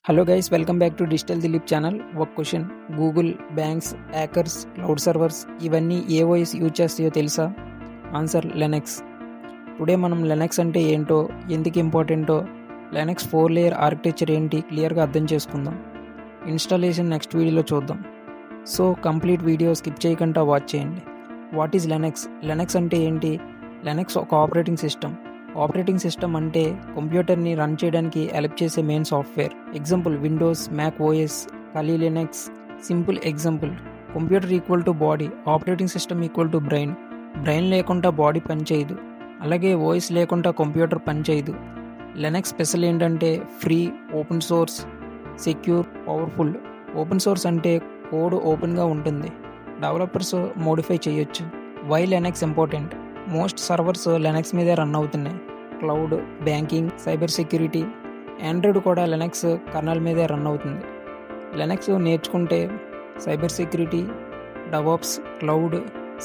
Hello guys, welcome back to digital Dilip channel. ఒక question: Google, banks, hackers, cloud servers ఇవన్నీ ఏ OS use చేస్తాయో తెలుసా? Answer: Linux. టుడే మనం లెనక్స్ అంటే ఏంటో, ఎందుకు ఇంపార్టెంటో, లెనక్స్ 4 లేయర్ ఆర్కిటెక్చర్ ఏంటి క్లియర్గా అర్థం చేసుకుందాం. ఇన్స్టాలేషన్ నెక్స్ట్ వీడియోలో చూద్దాం. సో కంప్లీట్ వీడియో స్కిప్ చేయకుండా వాచ్ చేయండి. What is Linux? లెనక్స్ అంటే ఏంటి? లెనక్స్ ఒక ఆపరేటింగ్ సిస్టమ్. ఆపరేటింగ్ సిస్టమ్ అంటే కంప్యూటర్ని రన్ చేయడానికి హెల్ప్ చేసే main software. Example: Windows, Mac OS, Kali Linux. Simple example: computer equal to body, operating system equal to brain. Brain లేకుండా body పనిచేయదు, అలాగే ఓఎస్ లేకుండా కంప్యూటర్ పనిచేయదు. లెనక్స్ స్పెషల్ ఏంటంటే free, open source, secure, powerful. Open source అంటే code ఓపెన్గా ఉంటుంది, developers modify చేయొచ్చు. Why Linux important? Most servers Linux మీదే రన్ అవుతున్నాయి. Cloud, banking, cyber security. Android కూడా లెనక్స్ కర్నల్ మీదే రన్ అవుతుంది. లెనక్స్ నేర్చుకుంటే cyber security, devops, cloud,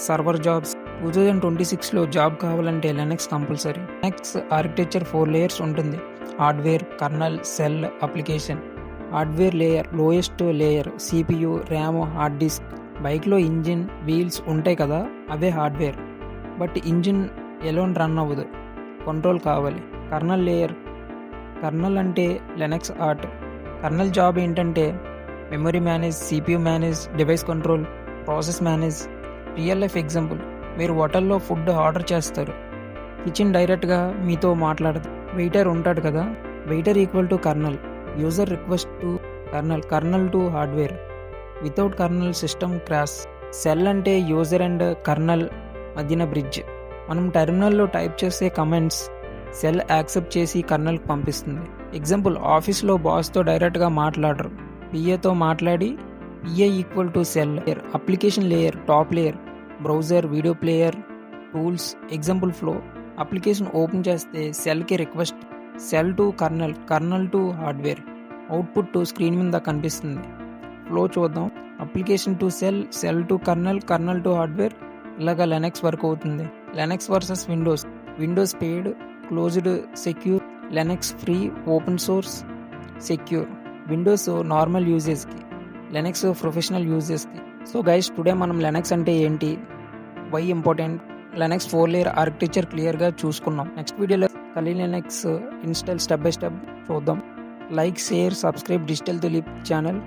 server jobs. 2026లో జాబ్ కావాలంటే Linux compulsory. Linux architecture 4 layers ఉంటుంది: hardware, kernel, shell, application. Hardware layer lowest layer, CPU, RAM, hard disk. బైక్లో engine, wheels ఉంటాయి కదా, అవే hardware. But engine alone run అవ్వదు, control కావాలి. Kernel layer. Colonel అంటే లెనక్స్ ఆర్ట్. కర్నల్ జాబ్ ఏంటంటే memory manage, CPU manage, device control, process manage. Real life example: మీరు హోటల్లో ఫుడ్ ఆర్డర్ చేస్తారు, కిచెన్ డైరెక్ట్గా మీతో మాట్లాడదు, వెయిటర్ ఉంటాడు కదా. Waiter equal to colonel. User request to kernel, kernel to hardware. Without colonel system crash. Cell అంటే user and colonel మధ్యన బ్రిడ్జ్. మనం టెర్మినల్లో టైప్ చేసే కమెంట్స్ సెల్ యాక్సెప్ట్ చేసి కర్నల్కి పంపిస్తుంది. ఎగ్జాంపుల్: ఆఫీస్లో బాస్తో డైరెక్ట్గా మాట్లాడరు, పిఏతో మాట్లాడి. PA equal to shell. Application layer top layer. Browser, video player, tools. Example: flow. Application open చేస్తే సెల్కి request, shell to kernel, kernel to hardware. Output to screen మీద కనిపిస్తుంది. ఫ్లో చూద్దాం: application to shell, shell to kernel, kernel to hardware. ఇలాగా Linux work అవుతుంది. Linux versus Windows. Windows paid, closed, secure. Linux free, open source, secure. Windows normal యూజెస్కి, Linux professional యూజెస్కి. So guys, today మనం Linux అంటే ఏంటి, why important, Linux 4 layer architecture క్లియర్గా చూసుకున్నాం. Next వీడియోలో Kali Linux install step by step చూద్దాం. Like, share, subscribe digital Dilip channel.